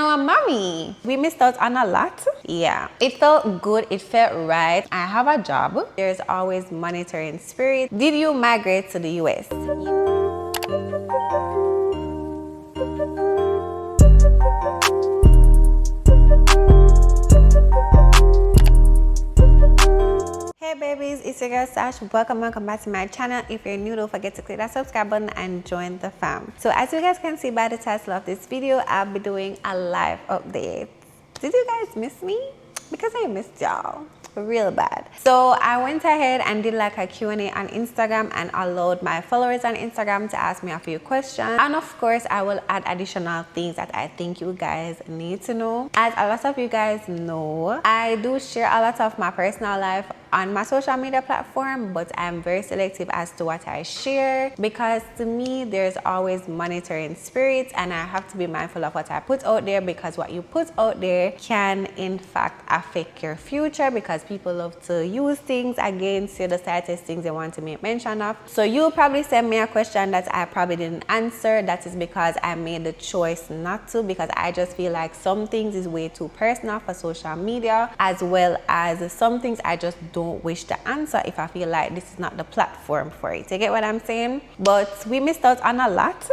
a mommy. We missed out on a lot. Yeah, it felt good, it felt right. I have a job. There's always monitoring spirit. Did you migrate to the US? Hey babies, it's your girl Sash. Welcome back to my channel. If you're new, don't forget to click that subscribe button and join the fam. So as you guys can see by the title of this video, I'll be doing a live update. Did you guys miss me? Because I missed y'all real bad. So I went ahead and did like a Q&A on Instagram and allowed my followers on Instagram to ask me a few questions, and of course I will add additional things that I think you guys need to know. As a lot of you guys know, I do share a lot of my personal life on my social media platform, but I'm very selective as to what I share, because to me there's always monitoring spirits and I have to be mindful of what I put out there, because what you put out there can in fact affect your future, because people love to use things against you, the slightest things they want to make mention of. So you'll probably send me a question that I probably didn't answer. That is because I made the choice not to, because I just feel like some things is way too personal for social media, as well as some things I just don't wish to answer if I feel like this is not the platform for it. You get what I'm saying? But we missed out on a lot.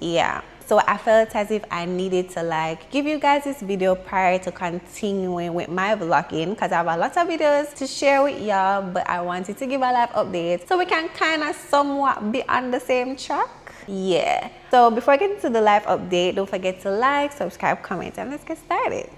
Yeah, so I felt as if I needed to like give you guys this video prior to continuing with my vlogging, because I have a lot of videos to share with y'all, but I wanted to give a live update so we can kind of somewhat be on the same track. Yeah, so before I get into the live update, don't forget to like, subscribe, comment, and let's get started.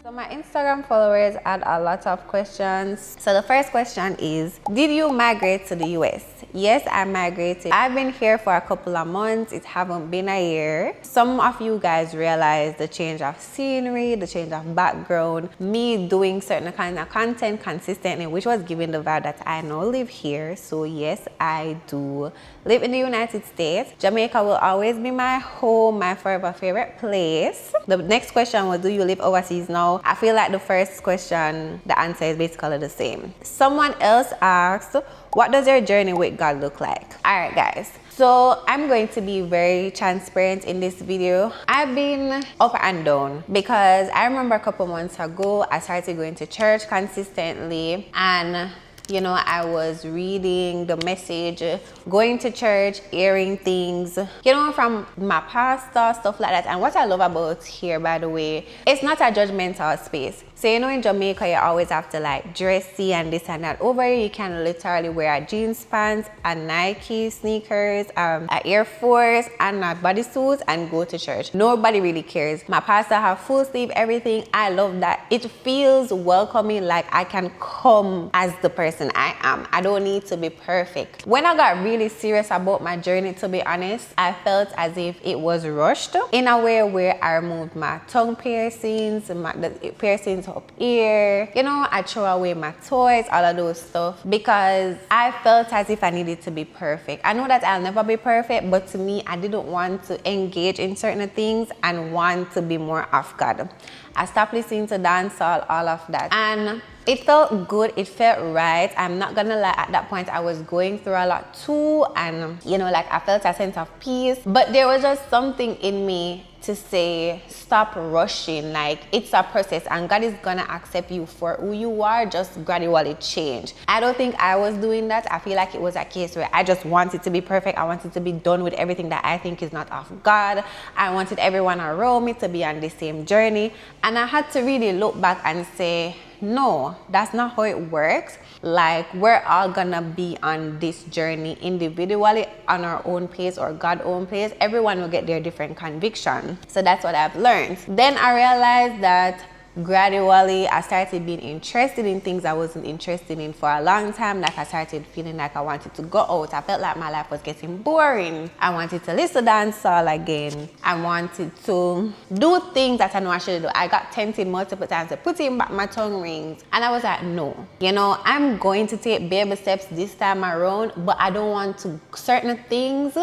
So my Instagram followers had a lot of questions. So the first question is, did you migrate to the US? Yes, I migrated. I've been here for a couple of months. It haven't been a year. Some of you guys realize the change of scenery, the change of background, me doing certain kind of content consistently, which was giving the vibe that I now live here. So yes, I do live in the United States. Jamaica will always be my home, my forever favorite place. The next question was, do you live overseas now? I feel like the first question, the answer is basically the same. Someone else asked, what does your journey with God look like? All right, guys. So I'm going to be very transparent in this video. I've been up and down, because I remember a couple months ago, I started going to church consistently, and you know, I was reading the message, going to church, hearing things, you know, from my pastor, stuff like that. And what I love about here, by the way, it's not a judgmental space. So, you know, in Jamaica, you always have to like dressy and this and that. Over here, you can literally wear a jeans pants, a Nike sneakers, a Air Force, and a bodysuit and go to church. Nobody really cares. My pastor have full sleeve, everything. I love that. It feels welcoming, like I can come as the person I am. I don't need to be perfect. When I got really serious about my journey, to be honest, I felt as if it was rushed in a way where I removed my tongue piercings, the piercings up here, you know, I throw away my toys, all of those stuff, because I felt as if I needed to be perfect. I know that I'll never be perfect, but to me, I didn't want to engage in certain things and want to be more of God. I stopped listening to dancehall, all of that, and it felt good, it felt right. I'm not gonna lie, at that point I was going through a lot too, and you know, like I felt a sense of peace, but there was just something in me to say, stop rushing. Like, it's a process and God is gonna accept you for who you are, just gradually change. I don't think I was doing that. I feel like it was a case where I just wanted to be perfect. I wanted to be done with everything that I think is not of God. I wanted everyone around me to be on the same journey, and I had to really look back and say, no, that's not how it works. Like, we're all gonna be on this journey individually on our own pace or God's own pace. Everyone will get their different conviction. So that's what I've learned. Then I realized that gradually I started being interested in things I wasn't interested in for a long time. Like, I started feeling like I wanted to go out. I felt like my life was getting boring. I wanted to listen to dancehall again. I wanted to do things that I know I should do. I got tempted multiple times to put in back my tongue rings, and I was like, no, you know, I'm going to take baby steps this time around, but I don't want to, certain things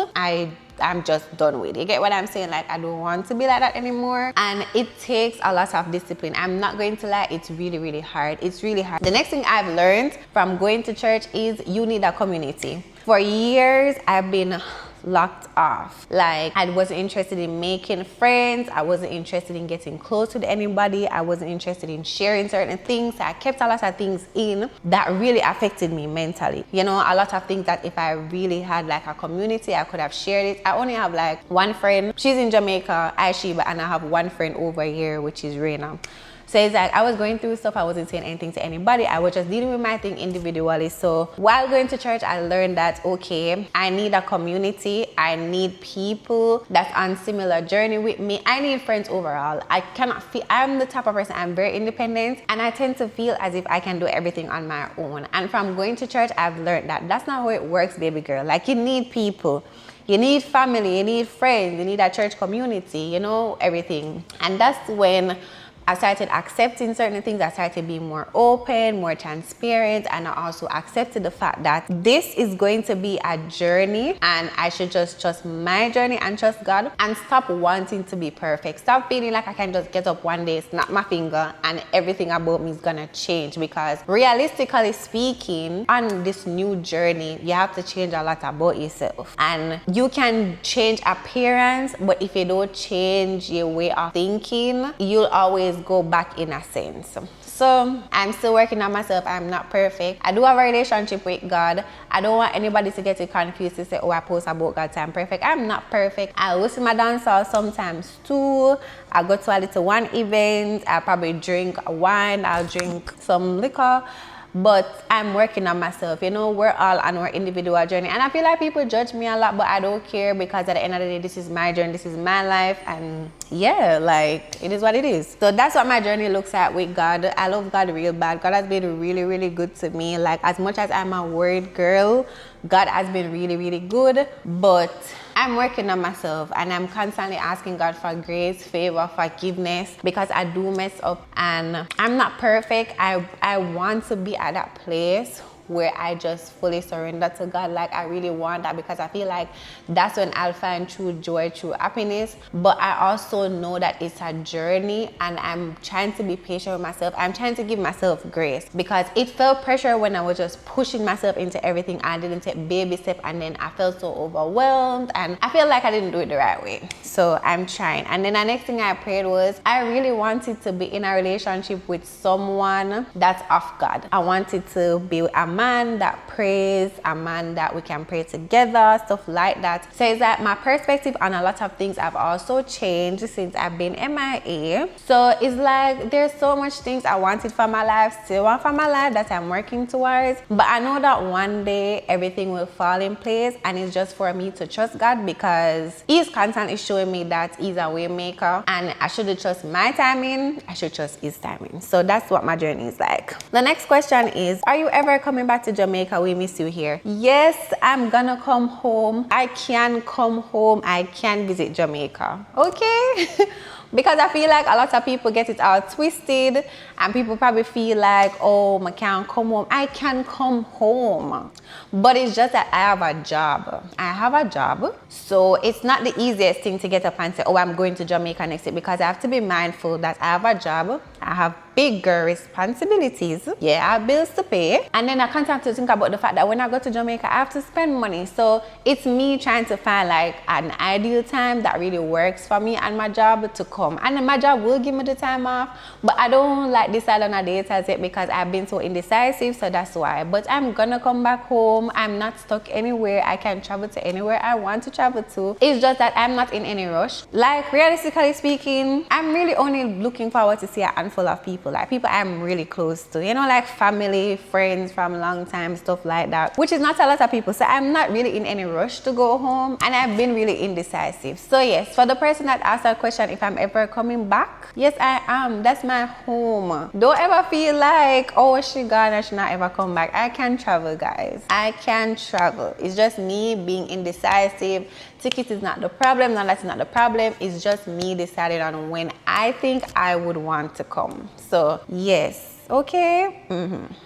I'm just done with. You get what I'm saying? Like, I don't want to be like that anymore, and it takes a lot of discipline. I'm not going to lie, it's really, really hard. It's really hard. The next thing I've learned from going to church is you need a community. For years, I've been locked off. Like, I wasn't interested in making friends. I wasn't interested in getting close with anybody. I wasn't interested in sharing certain things. I kept a lot of things in that really affected me mentally. You know, a lot of things that if I really had like a community, I could have shared it. I only have like one friend. She's in Jamaica, Aishiba, and I have one friend over here, which is Reina. So it's like I was going through stuff. I wasn't saying anything to anybody. I was just dealing with my thing individually. So while going to church, I learned that, okay, I need a community. I need people that's on similar journey with me. I need friends overall. I cannot feel, I'm the type of person, I'm very independent, and I tend to feel as if I can do everything on my own. And from going to church, I've learned that that's not how it works, baby girl. Like, you need people. You need family, you need friends, you need a church community, you know, everything. And that's when I started accepting certain things. I started being more open, more transparent, and I also accepted the fact that this is going to be a journey and I should just trust my journey and trust God and stop wanting to be perfect. Stop feeling like I can just get up one day, snap my finger, and everything about me is gonna change, because realistically speaking, on this new journey, you have to change a lot about yourself. And you can change appearance, but if you don't change your way of thinking, you'll always go back in a sense. So I'm still working on myself. I'm not perfect. I do have a relationship with God. I don't want anybody to get it confused to say, oh, I post about God, so I'm perfect. I'm not perfect. I listen to my dancehall sometimes too. I go to a little one event. I probably drink wine. I'll drink some liquor. But I'm working on myself. You know, we're all on our individual journey, and I feel like people judge me a lot, but I don't care, because at the end of the day, this is my journey, this is my life, and yeah, like, it is what it is. So that's what my journey looks like with God. I love God real bad. God has been really, really good to me. Like, as much as I'm a word girl, God has been really, really good. But I'm working on myself, and I'm constantly asking God for grace, favor, forgiveness, because I do mess up and I'm not perfect. I want to be at that place where I just fully surrender to God. Like, I really want that, because I feel like that's when I'll find true joy, true happiness. But I also know that it's a journey, and I'm trying to be patient with myself. I'm trying to give myself grace, because it felt pressure when I was just pushing myself into everything. I didn't take baby step, and then I felt so overwhelmed, and I feel like I didn't do it the right way. So I'm trying. And then the next thing I prayed was, I really wanted to be in a relationship with someone that's of God. I wanted to be with a man that prays, a man that we can pray together, stuff like that. So it's that my perspective on a lot of things have also changed since I've been MIA. So it's like there's so much things I wanted for my life, still want for my life, that I'm working towards. But I know that one day everything will fall in place, and it's just for me to trust God, because He's constantly showing me that He's a way maker, and I shouldn't trust my timing, I should trust His timing. So that's what my journey is like. The next question is, are you ever coming back to Jamaica? We miss you here. Yes, I'm gonna come home. I can come home. I can visit Jamaica. Okay? Because I feel like a lot of people get it all twisted, and people probably feel like, oh, I can't come home. I can come home. But it's just that I have a job. I have a job. So it's not the easiest thing to get up and say, oh, I'm going to Jamaica next week, because I have to be mindful that I have a job. I have bigger responsibilities. Yeah, I have bills to pay. And then I can't have to think about the fact that when I go to Jamaica, I have to spend money. So it's me trying to find like an ideal time that really works for me and my job to come. And then my job will give me the time off, but I don't like decide on a date as yet, because I've been so indecisive. So that's why. But I'm gonna come back home. I'm not stuck anywhere. I can travel to anywhere I want to travel to. It's just that I'm not in any rush. Like, realistically speaking, I'm really only looking forward to see a handful of people, like people I'm really close to, you know, like family, friends from a long time, stuff like that, which is not a lot of people. So I'm not really in any rush to go home, and I've been really indecisive. So yes, for the person that asked that question, if I'm ever coming back, yes, I am. That's my home. Don't ever feel like, oh, she gone and she not ever come back. I can travel, guys. I can travel. It's just me being indecisive. Ticket is not the problem. No, that's not the problem. It's just me deciding on when I think I would want to come. So yes. Okay.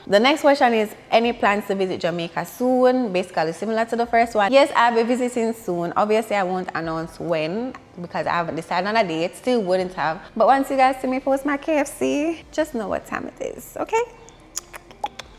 The next question is, any plans to visit Jamaica soon? Basically similar to the first one. Yes, I'll be visiting soon. Obviously, I won't announce when, because I haven't decided on a date. Still wouldn't have. But once you guys see me post my KFC, just know what time it is. Okay?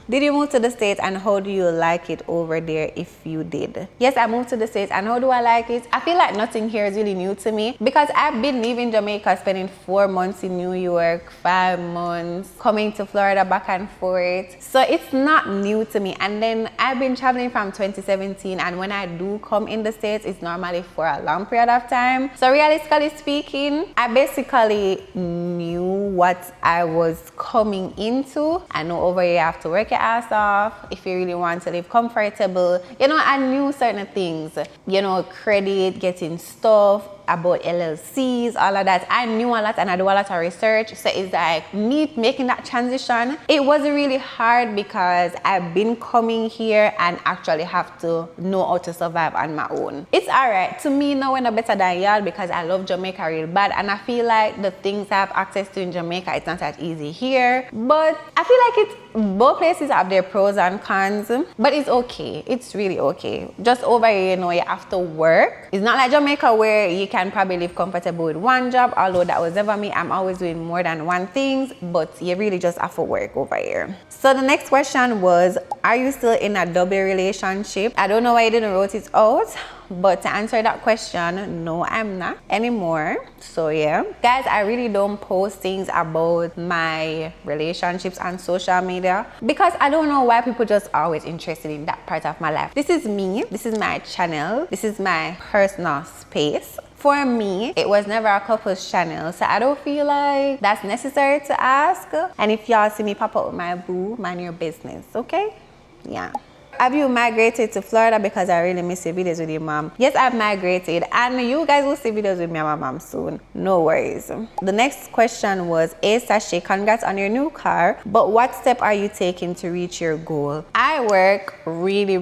Did you move to the States and how do you like it over there if you did? Yes, I moved to the States and how do I like it? I feel like nothing here is really new to me because I've been leaving Jamaica, spending 4 months in New York, 5 months, coming to Florida back and forth. So it's not new to me. And then I've been traveling from 2017, and when I do come in the States, it's normally for a long period of time. So realistically speaking, I basically knew what I was coming into. I know over here you have to work your ass off if you really want to live comfortable. You know, I knew certain things, you know, credit, getting stuff, about LLCs, all of that. I knew a lot and I do a lot of research. So it's like me making that transition. It wasn't really hard because I've been coming here and actually have to know how to survive on my own. It's alright. To me, no one better than y'all because I love Jamaica real bad. And I feel like the things I have access to in Jamaica, it's not that easy here. But I feel like both places have their pros and cons. But it's okay. It's really okay. Just over here, you know, you have to work. It's not like Jamaica where you can probably live comfortable with one job, although that was never me. I'm always doing more than one thing, but you really just have to work over here. So the next question was, are you still in a double relationship? I don't know why you didn't wrote it out, but to answer that question, no, I'm not anymore. So yeah, guys, I really don't post things about my relationships on social media because I don't know why people just always interested in that part of my life. This is me, this is my channel, this is my personal space. For me, it was never a couple's channel, so I don't feel like that's necessary to ask. And if y'all see me pop up with my boo, mind your business, okay? Yeah. Have you migrated to Florida? Because I really miss your videos with your mom. Yes, I've migrated and you guys will see videos with me and my mom soon. No worries. The next question was, hey Sashay, congrats on your new car, but what step are you taking to reach your goal? I work really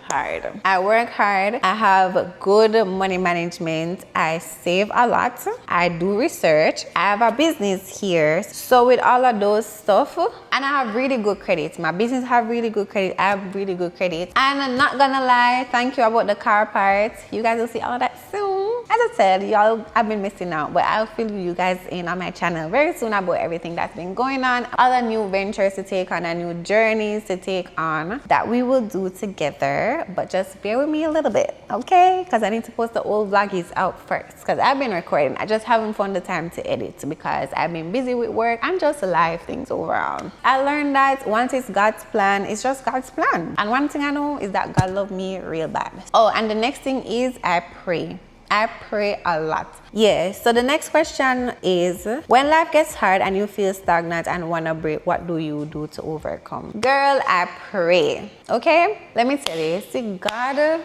hard. I work hard. I have good money management. I save a lot. I do research. I have a business here. So with all of those stuff, and I have really good credit. My business have really good credit. I have really good credit. And I'm not gonna lie, thank you about the car part. You guys will see all that soon. As I said, y'all have been missing out, but I'll fill you guys in on my channel very soon about everything that's been going on, other new ventures to take on and new journeys to take on that we will do together. But just bear with me a little bit, okay? Because I need to post the old vloggies out first because I've been recording. I just haven't found the time to edit because I've been busy with work and just life things overall. I learned that once it's God's plan, it's just God's plan. And one thing I know is that God loves me real bad. Oh, and the next thing is I pray. I pray a lot. Yeah, so the next question is, when life gets hard and you feel stagnant and want to break, what do you do to overcome? Girl, I pray. Okay? Let me tell you. See, God,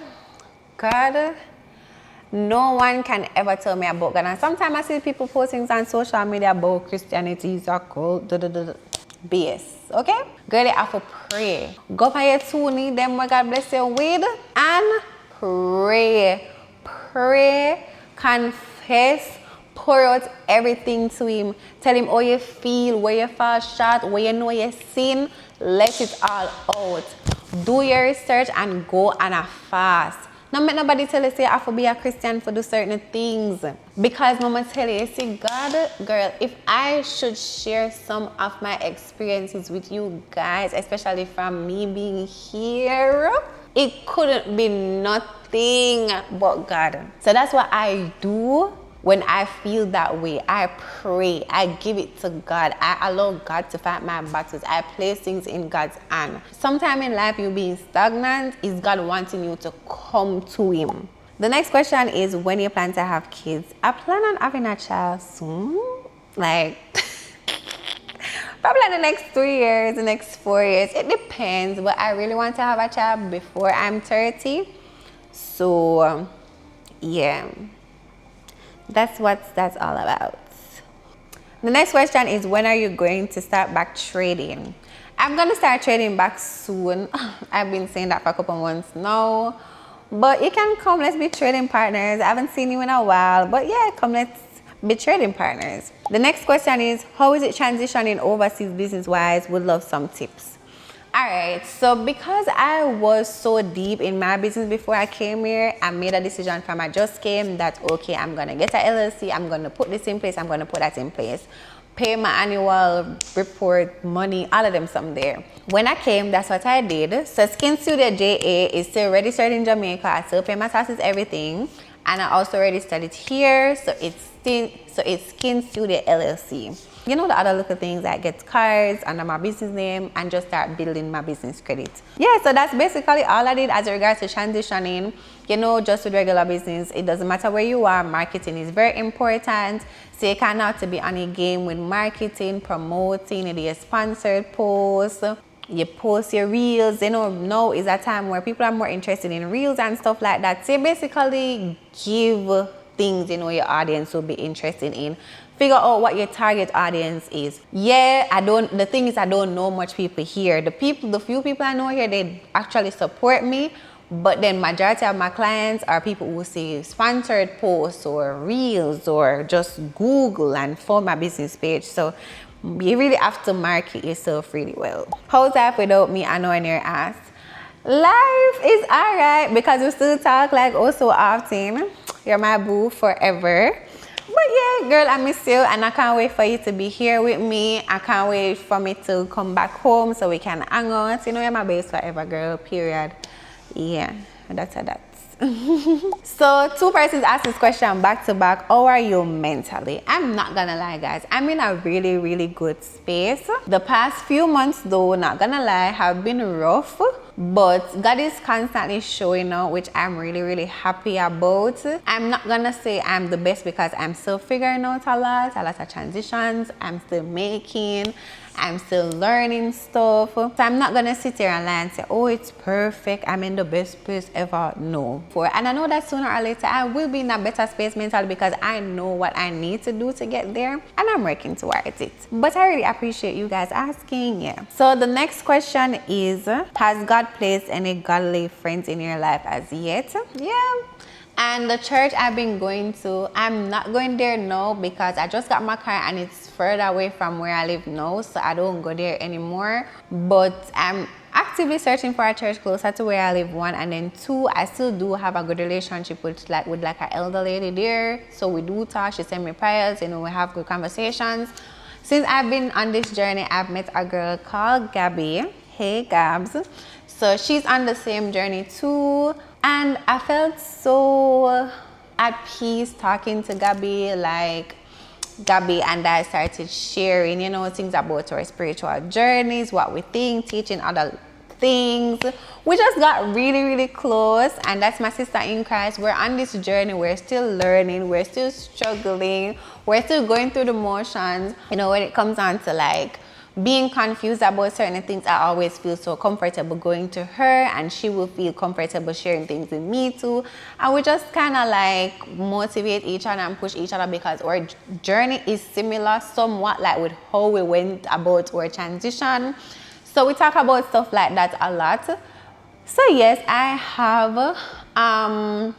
no one can ever tell me about God. And sometimes I see people post things on social media about Christianity is a cult, BS. Okay? Girl, you have to pray. Go for your 2 knees, them where God bless you with, and pray. Pray, confess, pour out everything to him. Tell him how you feel, where you fall short, where you know you sin. Let it all out. Do your research and go on a fast. Don't make nobody tell you say I have to be a Christian for do certain things. Because mama tell you, see, God, girl, if I should share some of my experiences with you guys, especially from me being here, it couldn't be nothing but God. So that's what I do when I feel that way. I pray. I give it to God. I allow God to fight my battles. I place things in God's hand. Sometime in life, you being stagnant is God wanting you to come to him. The next question is, when you plan to have kids? I plan on having a child soon. Like... probably in the next 3 years, the next 4 years. It depends, but I really want to have a child before I'm 30. So, yeah, that's what that's all about. The next question is, when are you going to start back trading? I'm going to start trading back soon. I've been saying that for a couple months now. But you can come, let's be trading partners. I haven't seen you in a while, but yeah, come, let's be trading partners. The next question is, how is it transitioning overseas business-wise? Would love some tips. All right, so because I was so deep in my business before I came here, I made a decision from I just came that, okay, I'm gonna get a LLC, I'm gonna put this in place, I'm gonna put that in place. pay my annual report, money, all of them some there. When I came, that's what I did. So Skin Studio JA is still registered in Jamaica. I still pay my taxes, everything. And I also registered it here, so it's Skin Studio LLC. You know, the other little things like get cards under my business name and just start building my business credit. Yeah, so that's basically all I did as regards to transitioning. You know, just with regular business, it doesn't matter where you are, marketing is very important. So you cannot to be on a game with marketing, promoting, you do your sponsored posts, you post your reels. You know, now is a time where people are more interested in reels and stuff like that. So you basically give things, you know, your audience will be interested in. Figure out what your target audience is. Yeah, the thing is, I don't know much people here. The few people I know here, they actually support me. But then majority of my clients are people who see sponsored posts or reels or just Google and find my business page. So you really have to market yourself really well. How's life without me? I know in your ass. Life is alright because we still talk like oh so often. You're my boo forever. But yeah, girl, I miss you and I can't wait for you to be here with me. I can't wait for me to come back home so we can hang out. You know, you're my base forever, girl, period. Yeah, that's that. So 2 persons asked this question back to back. How are you mentally? I'm not gonna lie, guys, I'm in a really, really good space. The past few months though, not gonna lie, have been rough, but God is constantly showing up, which I'm really, really happy about. I'm not gonna say I'm the best because I'm still figuring out a lot of transitions I'm still making. I'm still learning stuff. So I'm not gonna sit here and lie and say, oh, it's perfect, I'm in the best place ever. No. And I know that sooner or later I will be in a better space mentally because I know what I need to do to get there and I'm working towards it. But I really appreciate you guys asking. Yeah. So the next question is, has God placed any godly friends in your life as yet? Yeah. And the church I've been going to, I'm not going there now because I just got my car and it's further away from where I live now, so I don't go there anymore. But I'm actively searching for a church closer to where I live, 1, and then 2, I still do have a good relationship with an elder lady there. So we do talk, she send me prayers, you know, we have good conversations. Since I've been on this journey, I've met a girl called Gabby. Hey Gabs. So she's on the same journey too. And I felt so at peace talking to Gabby. Like, Gabby and I started sharing, you know, things about our spiritual journeys, what we think, teaching other things. We just got really, really close. And that's my sister in Christ. We're on this journey. We're still learning. We're still struggling. We're still going through the motions. You know, when it comes on to like being confused about certain things, I always feel so comfortable going to her and she will feel comfortable sharing things with me too. And we just kind of like motivate each other and push each other because our journey is similar somewhat, like with how we went about our transition. So we talk about stuff like that a lot. So yes, I have,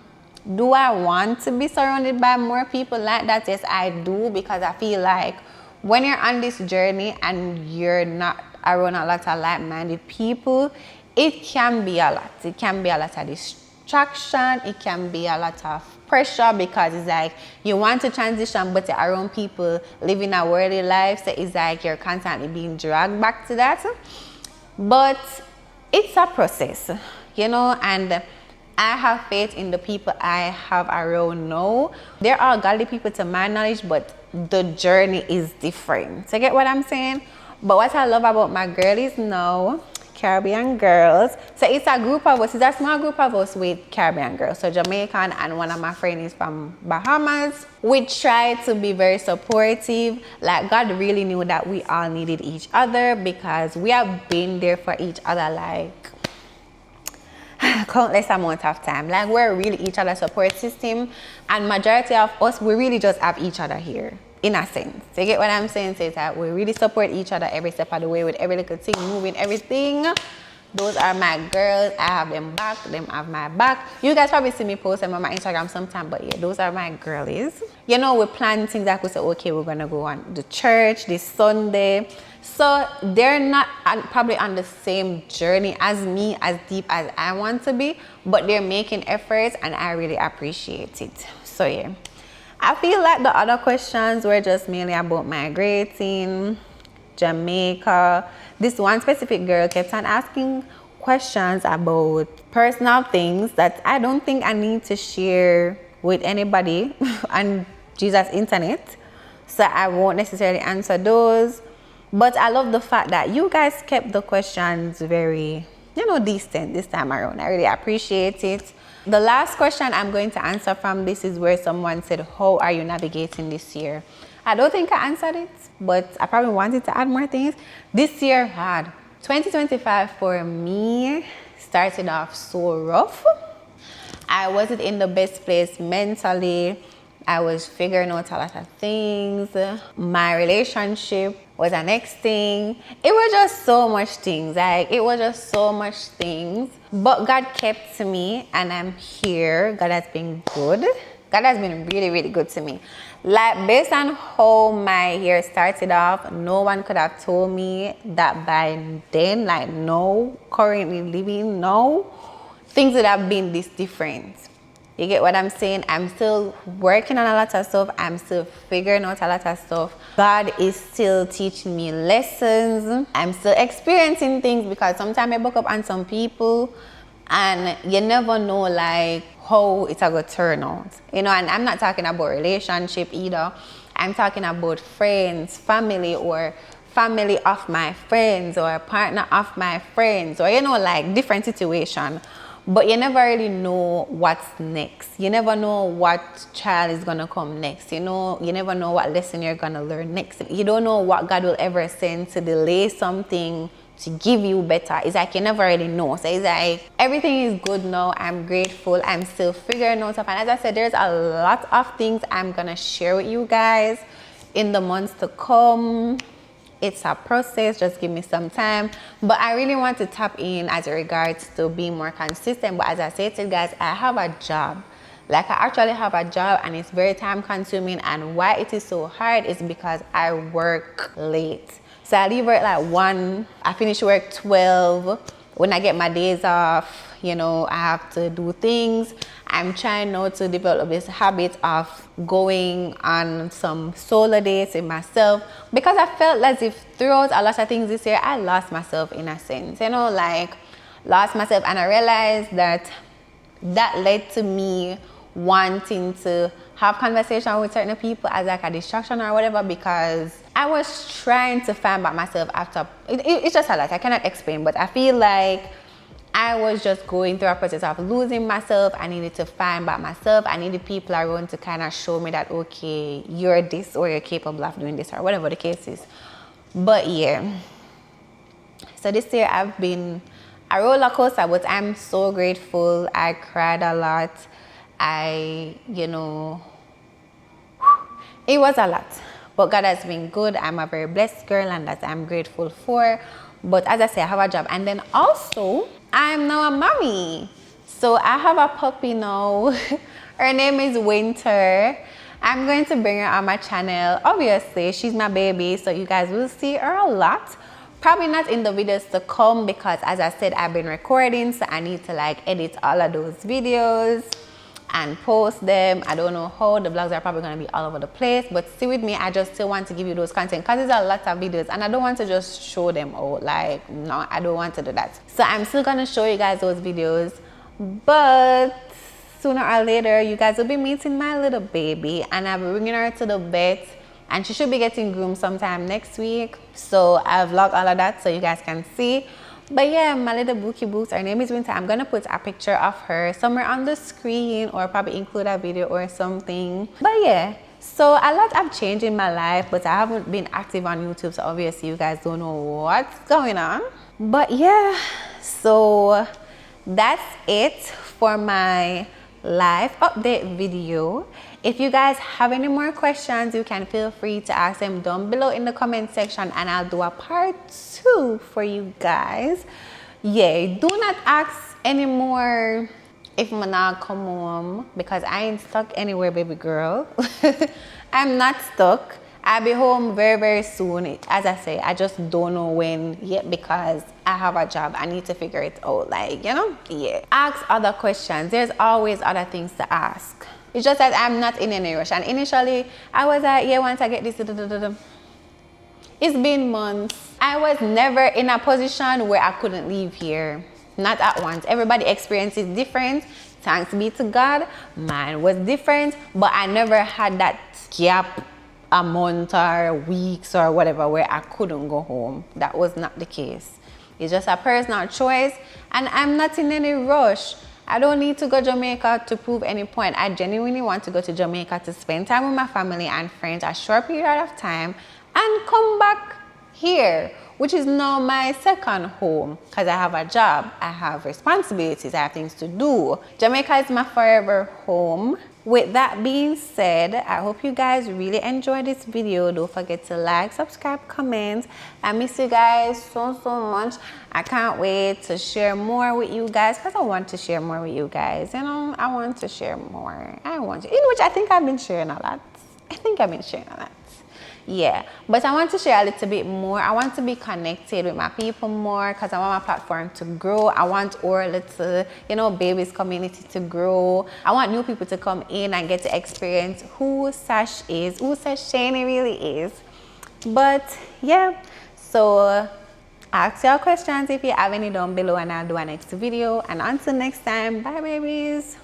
do I want to be surrounded by more people like that? Yes, I do, because I feel like when you're on this journey and you're not around a lot of like-minded people, it can be a lot. It can be a lot of distraction. It can be a lot of pressure because it's like you want to transition, but you're around people living a worldly life. So it's like you're constantly being dragged back to that. But it's a process, you know, and I have faith in the people I have around now. There are godly people to my knowledge, but the journey is different. So get what I'm saying? But what I love about my girlies now, Caribbean girls, so it's a group of us, it's a small group of us with Caribbean girls. So Jamaican and one of my friends is from Bahamas. We try to be very supportive. Like God really knew that we all needed each other because we have been there for each other like countless amount of time. Like we're really each other's support system, and majority of us, we really just have each other here in a sense. So you get what I'm saying? So it's that we really support each other every step of the way with every little thing, moving everything. Those are my girls. I have them back, them have my back. You guys probably see me post them on my Instagram sometime, but yeah, those are my girlies. You know, we plan things like we say, okay, we're gonna go on the church this Sunday. So they're not probably on the same journey as me, as deep as I want to be, but they're making efforts and I really appreciate it. So yeah, I feel like the other questions were just mainly about migrating, Jamaica. This one specific girl kept on asking questions about personal things that I don't think I need to share with anybody on Jesus' internet. So I won't necessarily answer those. But I love the fact that you guys kept the questions very, decent this time around. I really appreciate it. The last question I'm going to answer from this is where someone said, how are you navigating this year? I don't think I answered it, but I probably wanted to add more things. This year had 2025 for me started off so rough. I wasn't in the best place mentally. I was figuring out a lot of things. My relationship was the next thing. It was just so much things. But God kept me and I'm here. God has been good. God has been really, really good to me. Like, based on how my year started off, no one could have told me that by then, like, no, currently living, no, things would have been this different. You get what I'm saying? I'm still working on a lot of stuff. I'm still figuring out a lot of stuff. God is still teaching me lessons. I'm still experiencing things because sometimes I buck up on some people and you never know like how it's going to turn out. And I'm not talking about relationship either. I'm talking about friends, family, or family of my friends, or a partner of my friends, or like different situation. But you never really know what's next. You never know what child is going to come next. You never know what lesson you're going to learn next. You don't know what God will ever send to delay something to give you better. It's like you never really know. So it's like everything is good now. I'm grateful. I'm still figuring out stuff. And as I said, there's a lot of things I'm going to share with you guys in the months to come. It's a process, just give me some time. But I really want to tap in as regards to being more consistent. But as I said to you guys, I have a job. Like, I actually have a job and it's very time consuming. And why it is so hard is because I work late. So I leave work like 1, I finish work 12. When I get my days off, I have to do things. I'm trying now to develop this habit of going on some solo dates with myself, because I felt as if throughout a lot of things this year, I lost myself in a sense, lost myself. And I realized that led to me wanting to have conversation with certain people as like a distraction or whatever, because I was trying to find back myself after. It's just a lot, I cannot explain, but I feel like I was just going through a process of losing myself. I needed to find back myself. I needed people around to kind of show me that, okay, you're this, or you're capable of doing this, or whatever the case is. But yeah, so this year I've been a roller coaster, but I'm so grateful. I cried a lot. It was a lot, but God has been good. I'm a very blessed girl, and that I'm grateful for. But as I say, I have a job, and then also I'm now a mommy. So I have a puppy now. Her name is Winter. I'm going to bring her on my channel. Obviously, she's my baby, so you guys will see her a lot. Probably not in the videos to come, because as I said, I've been recording, so I need to like edit all of those videos and post them. I don't know how. The vlogs are probably going to be all over the place, but stay with me. I just still want to give you those content, because there's a lot of videos and I don't want to just show them all. Like, no, I don't want to do that. So I'm still going to show you guys those videos, but sooner or later you guys will be meeting my little baby, and I'll be bringing her to the vet, and she should be getting groomed sometime next week. So I'll vlog all of that so you guys can see. But yeah, my little bookie boots, her name is Winter. I'm gonna put a picture of her somewhere on the screen, or probably include a video or something. But yeah, so a lot have changed in my life, but I haven't been active on YouTube, so obviously you guys don't know what's going on. But yeah, so that's it for my live update video. If you guys have any more questions, you can feel free to ask them down below in the comment section, and I'll do a part 2 for you guys. Yeah, do not ask anymore if I'm not come home, because I ain't stuck anywhere, baby girl. I'm not stuck. I'll be home very, very soon. As I say, I just don't know when yet, because I have a job. I need to figure it out, yeah. Ask other questions. There's always other things to ask. It's just that I'm not in any rush. And initially, I was like, yeah, once I get this, it's been months. I was never in a position where I couldn't leave here. Not at once. Everybody experience is different. Thanks be to God. Mine was different, but I never had that gap, a month or weeks or whatever, where I couldn't go home. That was not the case. It's just a personal choice, and I'm not in any rush. I don't need to go to Jamaica to prove any point. I genuinely want to go to Jamaica to spend time with my family and friends a short period of time and come back here, which is now my second home, because I have a job, I have responsibilities, I have things to do. Jamaica is my forever home. With that being said, I hope you guys really enjoyed this video. Don't forget to like, subscribe, comment. I miss you guys so much. I can't wait to share more with you guys, because I want to share more with you guys. You know, I want to share more. Which I think I've been sharing a lot. Yeah, but I want to share a little bit more. I want to be connected with my people more, because I want my platform to grow. I want our little, babies community to grow. I want new people to come in and get to experience who Sash is, who Sashainey really is. But yeah, so ask your questions if you have any down below, and I'll do a next video. And until next time, bye babies.